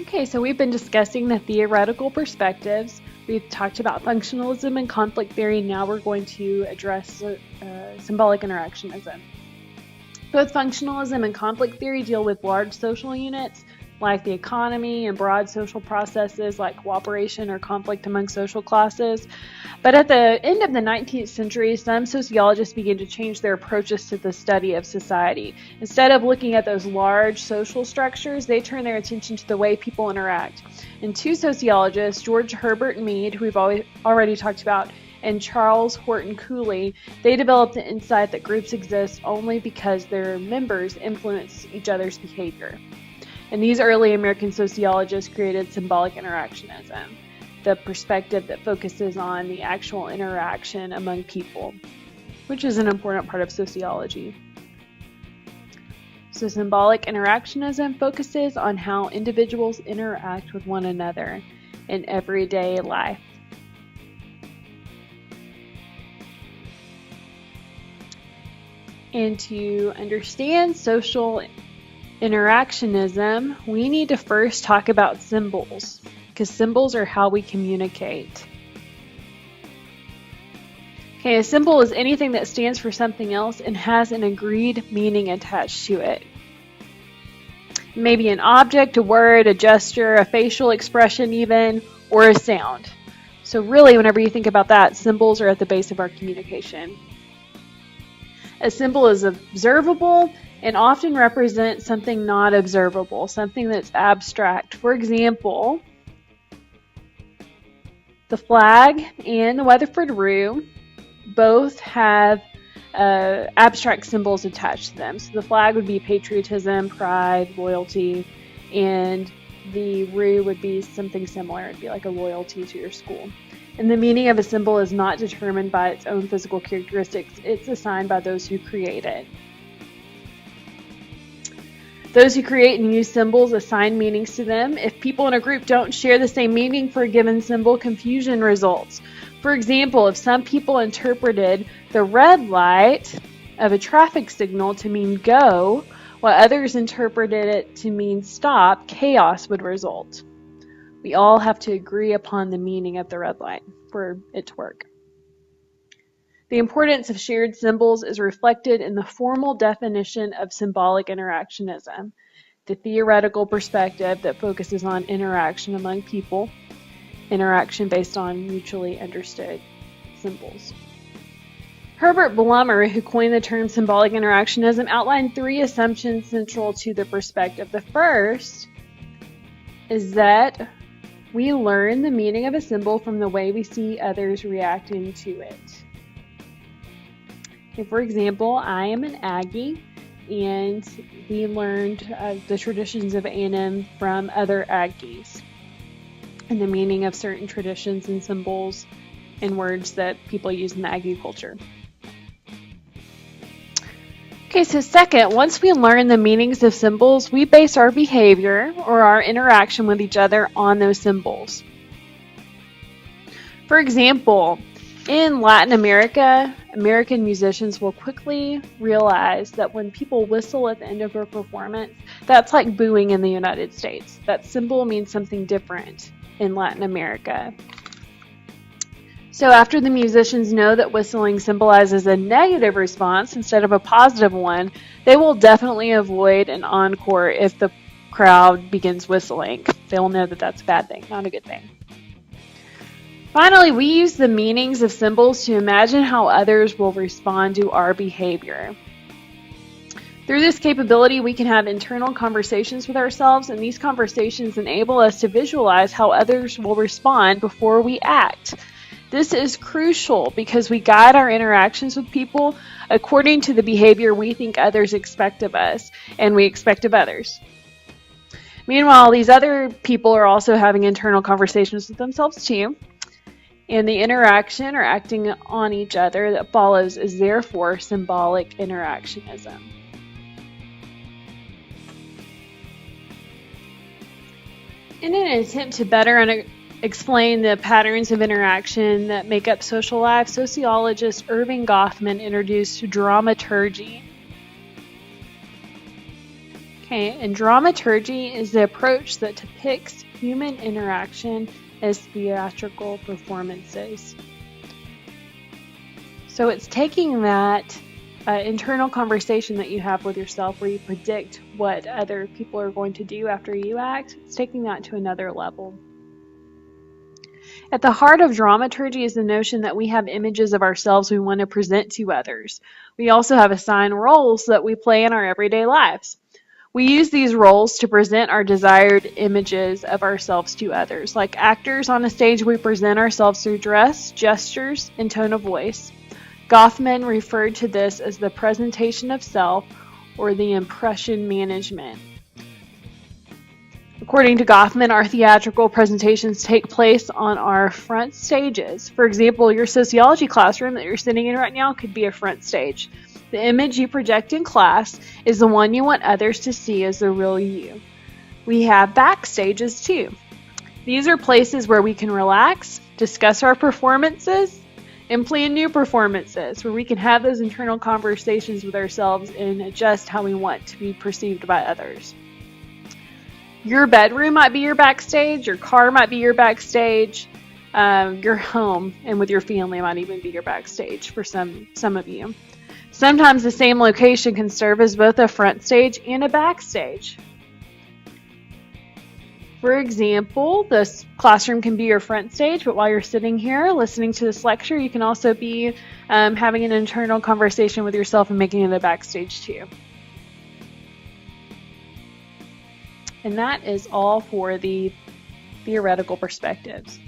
Okay, so we've been discussing the theoretical perspectives. We've talked about functionalism and conflict theory. Now we're going to address symbolic interactionism. Both functionalism and conflict theory deal with large social units like the economy and broad social processes like cooperation or conflict among social classes. But at the end of the 19th century, some sociologists began to change their approaches to the study of society. Instead of looking at those large social structures, they turned their attention to the way people interact. And two sociologists, George Herbert Mead, who we've already talked about, and Charles Horton Cooley, they developed the insight that groups exist only because their members influence each other's behavior. And these early American sociologists created symbolic interactionism, the perspective that focuses on the actual interaction among people, which is an important part of sociology. So symbolic interactionism focuses on how individuals interact with one another in everyday life. And to understand social interactionism, we need to first talk about symbols, because symbols are how we communicate. Okay, a symbol is anything that stands for something else and has an agreed meaning attached to it. Maybe an object, a word, a gesture, a facial expression even, or a sound. So really, whenever you think about that, symbols are at the base of our communication. A symbol is observable and often represents something not observable, something that's abstract. For example, the flag and the Weatherford Rue both have abstract symbols attached to them. So the flag would be patriotism, pride, loyalty, and the Rue would be something similar. It'd be like a loyalty to your school. And the meaning of a symbol is not determined by its own physical characteristics. It's assigned by those who create it. Those who create and use symbols assign meanings to them. If people in a group don't share the same meaning for a given symbol, confusion results. For example, if some people interpreted the red light of a traffic signal to mean go, while others interpreted it to mean stop, chaos would result. We all have to agree upon the meaning of the red light for it to work. The importance of shared symbols is reflected in the formal definition of symbolic interactionism, the theoretical perspective that focuses on interaction among people, interaction based on mutually understood symbols. Herbert Blumer, who coined the term symbolic interactionism, outlined three assumptions central to the perspective. The first is that we learn the meaning of a symbol from the way we see others reacting to it. Okay, for example, I am an Aggie, and we learned the traditions of A&M from other Aggies and the meaning of certain traditions and symbols and words that people use in the Aggie culture. Okay, so second, once we learn the meanings of symbols, we base our behavior or our interaction with each other on those symbols. For example, in Latin America, American musicians will quickly realize that when people whistle at the end of a performance, that's like booing in the United States. That symbol means something different in Latin America. So after the musicians know that whistling symbolizes a negative response instead of a positive one, they will definitely avoid an encore if the crowd begins whistling. They'll know that that's a bad thing, not a good thing. Finally, we use the meanings of symbols to imagine how others will respond to our behavior. Through this capability, we can have internal conversations with ourselves, and these conversations enable us to visualize how others will respond before we act. This is crucial because we guide our interactions with people according to the behavior we think others expect of us and we expect of others. Meanwhile, these other people are also having internal conversations with themselves too, and the interaction or acting on each other that follows is therefore symbolic interactionism. In an attempt to better explain the patterns of interaction that make up social life, sociologist Irving Goffman introduced dramaturgy. Okay, and dramaturgy is the approach that depicts human interaction as theatrical performances. So it's taking that internal conversation that you have with yourself where you predict what other people are going to do after you act. It's taking that to another level. At the heart of dramaturgy is the notion that we have images of ourselves we want to present to others. We also have assigned roles that we play in our everyday lives. We use these roles to present our desired images of ourselves to others. Like actors on a stage, we present ourselves through dress, gestures, and tone of voice. Goffman referred to this as the presentation of self, or the impression management. According to Goffman, our theatrical presentations take place on our front stages. For example, your sociology classroom that you're sitting in right now could be a front stage. The image you project in class is the one you want others to see as the real you. We have back stages too. These are places where we can relax, discuss our performances, and plan new performances, where we can have those internal conversations with ourselves and adjust how we want to be perceived by others. Your bedroom might be your backstage, your car might be your backstage, your home and with your family might even be your backstage for some of you. Sometimes the same location can serve as both a front stage and a backstage. For example, this classroom can be your front stage, but while you're sitting here listening to this lecture, you can also be having an internal conversation with yourself and making it a backstage too. And that is all for the theoretical perspectives.